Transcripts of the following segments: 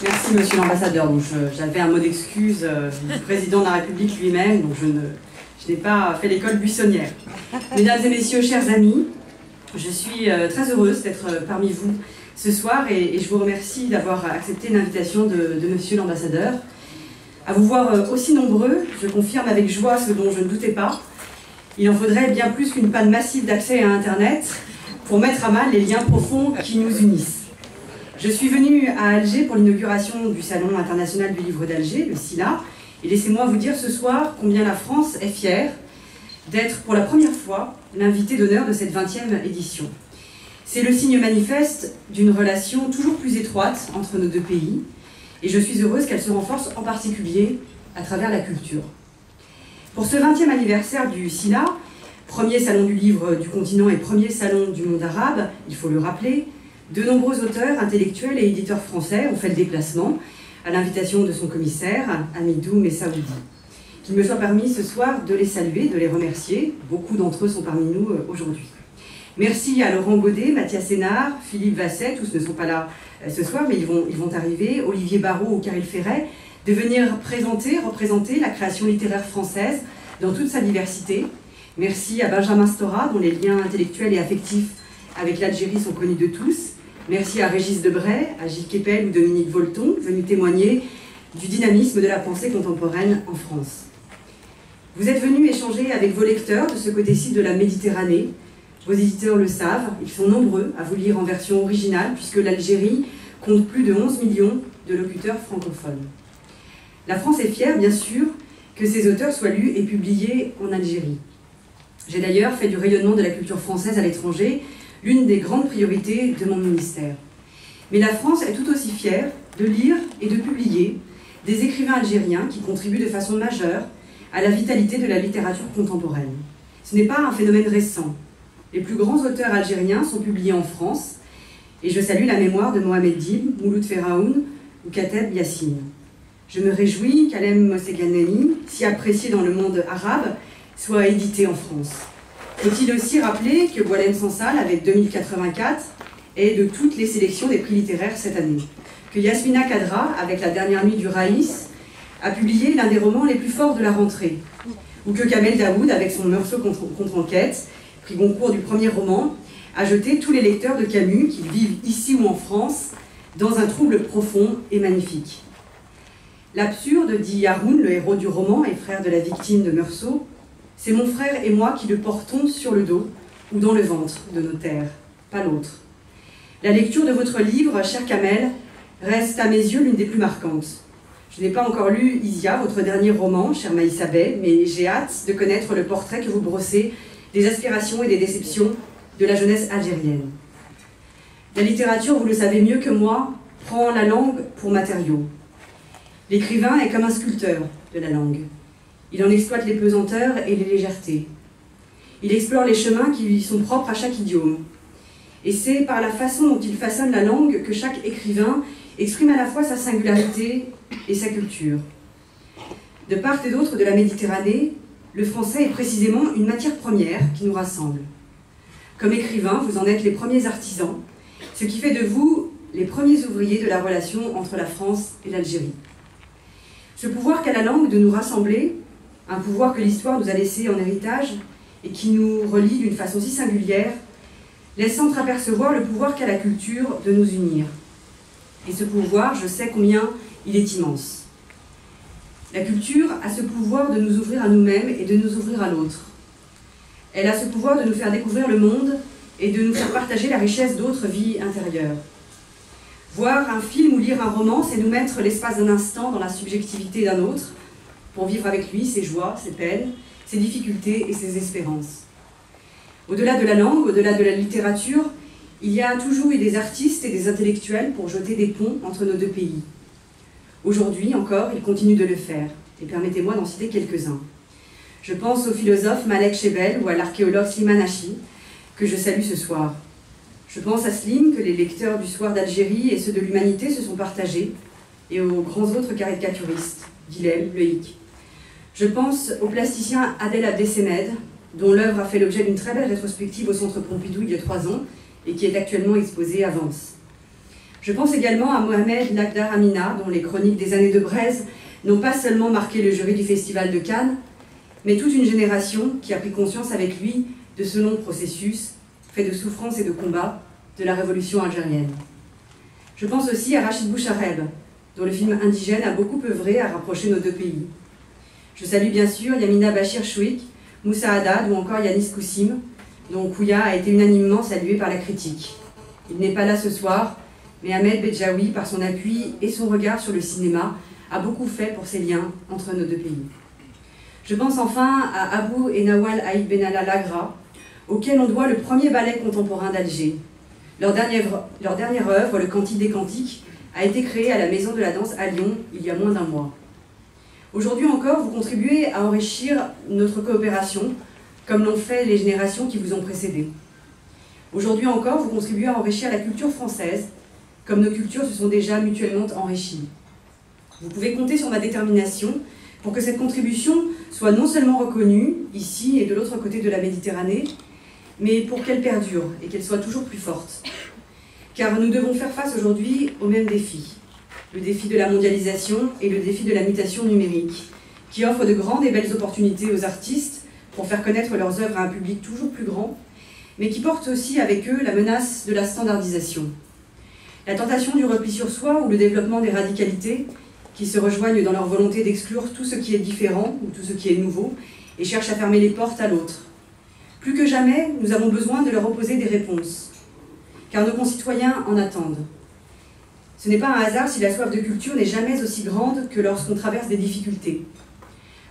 Merci, monsieur l'ambassadeur. J'avais un mot d'excuse du président de la République lui-même, donc je n'ai pas fait l'école buissonnière. Mesdames et messieurs, chers amis, je suis très heureuse d'être parmi vous ce soir et je vous remercie d'avoir accepté l'invitation de monsieur l'ambassadeur. À vous voir aussi nombreux, je confirme avec joie ce dont je ne doutais pas. Il en faudrait bien plus qu'une panne massive d'accès à Internet pour mettre à mal les liens profonds qui nous unissent. Je suis venue à Alger pour l'inauguration du Salon international du livre d'Alger, le SILA, et laissez-moi vous dire ce soir combien la France est fière d'être pour la première fois l'invité d'honneur de cette 20e édition. C'est le signe manifeste d'une relation toujours plus étroite entre nos deux pays, et je suis heureuse qu'elle se renforce en particulier à travers la culture. Pour ce 20e anniversaire du SILA, premier salon du livre du continent et premier salon du monde arabe, il faut le rappeler, de nombreux auteurs, intellectuels et éditeurs français ont fait le déplacement à l'invitation de son commissaire, Amidou Messaoudi. Qu'il me soit permis ce soir de les saluer, de les remercier. Beaucoup d'entre eux sont parmi nous aujourd'hui. Merci à Laurent Godet, Mathias Sénard, Philippe Vasset, tous ne sont pas là ce soir, mais ils vont arriver, Olivier Barrault ou Caril Ferret, de venir représenter la création littéraire française dans toute sa diversité. Merci à Benjamin Stora, dont les liens intellectuels et affectifs avec l'Algérie sont connus de tous. Merci à Régis Debray, à Gilles Kepel ou Dominique Volton, venus témoigner du dynamisme de la pensée contemporaine en France. Vous êtes venus échanger avec vos lecteurs de ce côté-ci de la Méditerranée. Vos éditeurs le savent, ils sont nombreux à vous lire en version originale, puisque l'Algérie compte plus de 11 millions de locuteurs francophones. La France est fière, bien sûr, que ces auteurs soient lus et publiés en Algérie. J'ai d'ailleurs fait du rayonnement de la culture française à l'étranger l'une des grandes priorités de mon ministère. Mais la France est tout aussi fière de lire et de publier des écrivains algériens qui contribuent de façon majeure à la vitalité de la littérature contemporaine. Ce n'est pas un phénomène récent. Les plus grands auteurs algériens sont publiés en France, et je salue la mémoire de Mohamed Dib, Mouloud Ferraoun ou Kateb Yassine. Je me réjouis qu'Alem Mosseganeni, si apprécié dans le monde arabe, soit édité en France. Faut-il aussi rappeler que Boualem Sansal, avec 2084, est de toutes les sélections des prix littéraires cette année. Que Yasmina Kadra, avec La dernière nuit du Raïs, a publié l'un des romans les plus forts de la rentrée. Ou que Kamel Daoud, avec son Meursault contre enquête, prix Goncourt du premier roman, a jeté tous les lecteurs de Camus, qu'ils vivent ici ou en France, dans un trouble profond et magnifique. L'absurde, dit Haroun, le héros du roman et frère de la victime de Meursault, c'est mon frère et moi qui le portons sur le dos ou dans le ventre de nos terres, pas l'autre. La lecture de votre livre, cher Kamel, reste à mes yeux l'une des plus marquantes. Je n'ai pas encore lu Isia, votre dernier roman, cher Maïssa Bey, mais j'ai hâte de connaître le portrait que vous brossez des aspirations et des déceptions de la jeunesse algérienne. La littérature, vous le savez mieux que moi, prend la langue pour matériau. L'écrivain est comme un sculpteur de la langue. Il en exploite les pesanteurs et les légèretés. Il explore les chemins qui lui sont propres à chaque idiome. Et c'est par la façon dont il façonne la langue que chaque écrivain exprime à la fois sa singularité et sa culture. De part et d'autre de la Méditerranée, le français est précisément une matière première qui nous rassemble. Comme écrivain, vous en êtes les premiers artisans, ce qui fait de vous les premiers ouvriers de la relation entre la France et l'Algérie. Ce pouvoir qu'a la langue de nous rassembler, un pouvoir que l'histoire nous a laissé en héritage et qui nous relie d'une façon si singulière, laisse entreapercevoir le pouvoir qu'a la culture de nous unir. Et ce pouvoir, je sais combien il est immense. La culture a ce pouvoir de nous ouvrir à nous-mêmes et de nous ouvrir à l'autre. Elle a ce pouvoir de nous faire découvrir le monde et de nous faire partager la richesse d'autres vies intérieures. Voir un film ou lire un roman, c'est nous mettre l'espace d'un instant dans la subjectivité d'un autre, pour vivre avec lui ses joies, ses peines, ses difficultés et ses espérances. Au-delà de la langue, au-delà de la littérature, il y a toujours eu des artistes et des intellectuels pour jeter des ponts entre nos deux pays. Aujourd'hui encore, ils continuent de le faire, et permettez-moi d'en citer quelques-uns. Je pense au philosophe Malek Chebel ou à l'archéologue Slimane Hachi, que je salue ce soir. Je pense à Slim, que les lecteurs du Soir d'Algérie et ceux de l'Humanité se sont partagés, et aux grands autres caricaturistes, Guilhem, Loïc. Je pense au plasticien Adel Abdesemed, dont l'œuvre a fait l'objet d'une très belle rétrospective au Centre Pompidou il y a 3 ans, et qui est actuellement exposée à Vence. Je pense également à Mohamed Lakhdar Amina, dont les chroniques des années de braise n'ont pas seulement marqué le jury du Festival de Cannes, mais toute une génération qui a pris conscience avec lui de ce long processus, fait de souffrance et de combat, de la révolution algérienne. Je pense aussi à Rachid Bouchareb, dont le film Indigène a beaucoup œuvré à rapprocher nos deux pays. Je salue bien sûr Yamina Bachir Chouik, Moussa Haddad ou encore Yanis Koussim, dont Kouya a été unanimement salué par la critique. Il n'est pas là ce soir, mais Ahmed Bedjaoui, par son appui et son regard sur le cinéma, a beaucoup fait pour ces liens entre nos deux pays. Je pense enfin à Abou et Nawal Aïd Benalla Lagra, auxquels on doit le premier ballet contemporain d'Alger. Leur dernière œuvre, Le Cantique des Cantiques, a été créée à la Maison de la Danse à Lyon il y a moins d'un mois. Aujourd'hui encore, vous contribuez à enrichir notre coopération, comme l'ont fait les générations qui vous ont précédé. Aujourd'hui encore, vous contribuez à enrichir la culture française, comme nos cultures se sont déjà mutuellement enrichies. Vous pouvez compter sur ma détermination pour que cette contribution soit non seulement reconnue, ici et de l'autre côté de la Méditerranée, mais pour qu'elle perdure et qu'elle soit toujours plus forte. Car nous devons faire face aujourd'hui aux mêmes défis. Le défi de la mondialisation et le défi de la mutation numérique, qui offrent de grandes et belles opportunités aux artistes pour faire connaître leurs œuvres à un public toujours plus grand, mais qui portent aussi avec eux la menace de la standardisation. La tentation du repli sur soi ou le développement des radicalités qui se rejoignent dans leur volonté d'exclure tout ce qui est différent ou tout ce qui est nouveau et cherchent à fermer les portes à l'autre. Plus que jamais, nous avons besoin de leur opposer des réponses, car nos concitoyens en attendent. Ce n'est pas un hasard si la soif de culture n'est jamais aussi grande que lorsqu'on traverse des difficultés.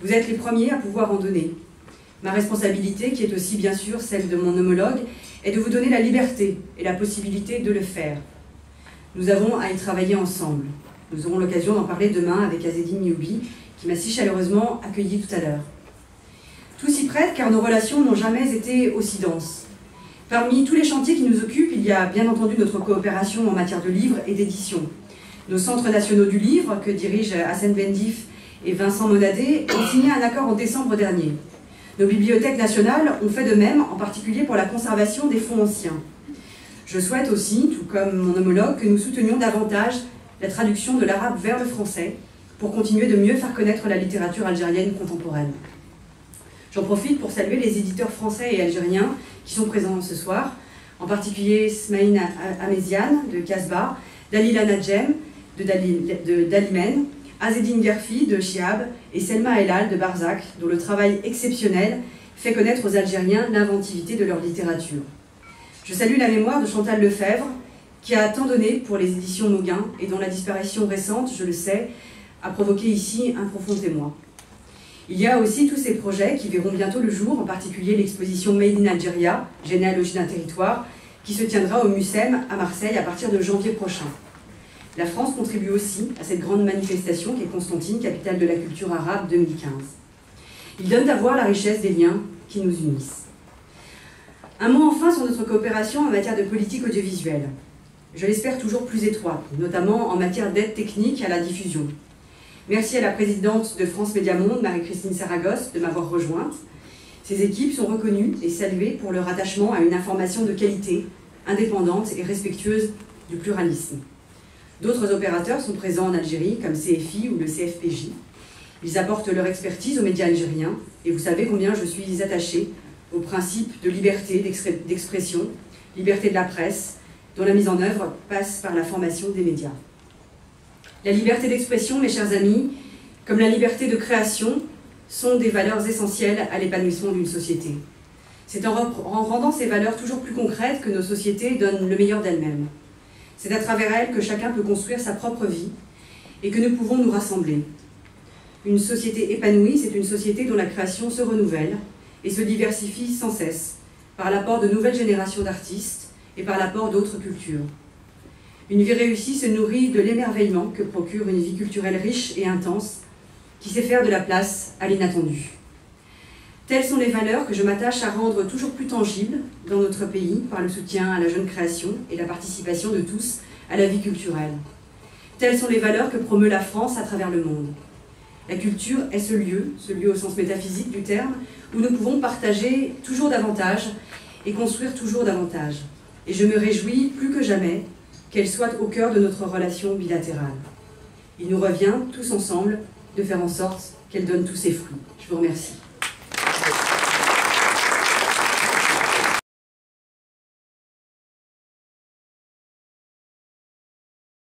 Vous êtes les premiers à pouvoir en donner. Ma responsabilité, qui est aussi bien sûr celle de mon homologue, est de vous donner la liberté et la possibilité de le faire. Nous avons à y travailler ensemble. Nous aurons l'occasion d'en parler demain avec Azzedine Nioui, qui m'a si chaleureusement accueilli tout à l'heure. Tout s'y prête car nos relations n'ont jamais été aussi denses. Parmi tous les chantiers qui nous occupent, il y a bien entendu notre coopération en matière de livres et d'édition. Nos centres nationaux du livre, que dirigent Hassan Bendif et Vincent Monadé, ont signé un accord en décembre dernier. Nos bibliothèques nationales ont fait de même, en particulier pour la conservation des fonds anciens. Je souhaite aussi, tout comme mon homologue, que nous soutenions davantage la traduction de l'arabe vers le français pour continuer de mieux faire connaître la littérature algérienne contemporaine. J'en profite pour saluer les éditeurs français et algériens qui sont présents ce soir, en particulier Smaïn Améziane de Casbah, Dalila Nadjem de Dalimen, Azzedine Gerfi de Chiab et Selma Elal de Barzac, dont le travail exceptionnel fait connaître aux Algériens l'inventivité de leur littérature. Je salue la mémoire de Chantal Lefebvre, qui a tant donné pour les éditions Mauguin et dont la disparition récente, je le sais, a provoqué ici un profond émoi. Il y a aussi tous ces projets qui verront bientôt le jour, en particulier l'exposition Made in Algeria, généalogie d'un territoire, qui se tiendra au MUSEM à Marseille à partir de janvier prochain. La France contribue aussi à cette grande manifestation qui est Constantine, capitale de la culture arabe 2015. Il donne à voir la richesse des liens qui nous unissent. Un mot enfin sur notre coopération en matière de politique audiovisuelle. Je l'espère toujours plus étroite, notamment en matière d'aide technique à la diffusion. Merci à la présidente de France Média Monde, Marie-Christine Saragosse, de m'avoir rejointe. Ces équipes sont reconnues et saluées pour leur attachement à une information de qualité, indépendante et respectueuse du pluralisme. D'autres opérateurs sont présents en Algérie, comme CFI ou le CFPJ. Ils apportent leur expertise aux médias algériens, et vous savez combien je suis attachée au principe de liberté d'expression, liberté de la presse, dont la mise en œuvre passe par la formation des médias. La liberté d'expression, mes chers amis, comme la liberté de création, sont des valeurs essentielles à l'épanouissement d'une société. C'est en rendant ces valeurs toujours plus concrètes que nos sociétés donnent le meilleur d'elles-mêmes. C'est à travers elles que chacun peut construire sa propre vie et que nous pouvons nous rassembler. Une société épanouie, c'est une société dont la création se renouvelle et se diversifie sans cesse par l'apport de nouvelles générations d'artistes et par l'apport d'autres cultures. Une vie réussie se nourrit de l'émerveillement que procure une vie culturelle riche et intense qui sait faire de la place à l'inattendu. Telles sont les valeurs que je m'attache à rendre toujours plus tangibles dans notre pays par le soutien à la jeune création et la participation de tous à la vie culturelle. Telles sont les valeurs que promeut la France à travers le monde. La culture est ce lieu au sens métaphysique du terme, où nous pouvons partager toujours davantage et construire toujours davantage. Et je me réjouis plus que jamais qu'elle soit au cœur de notre relation bilatérale. Il nous revient, tous ensemble, de faire en sorte qu'elle donne tous ses fruits. Je vous remercie.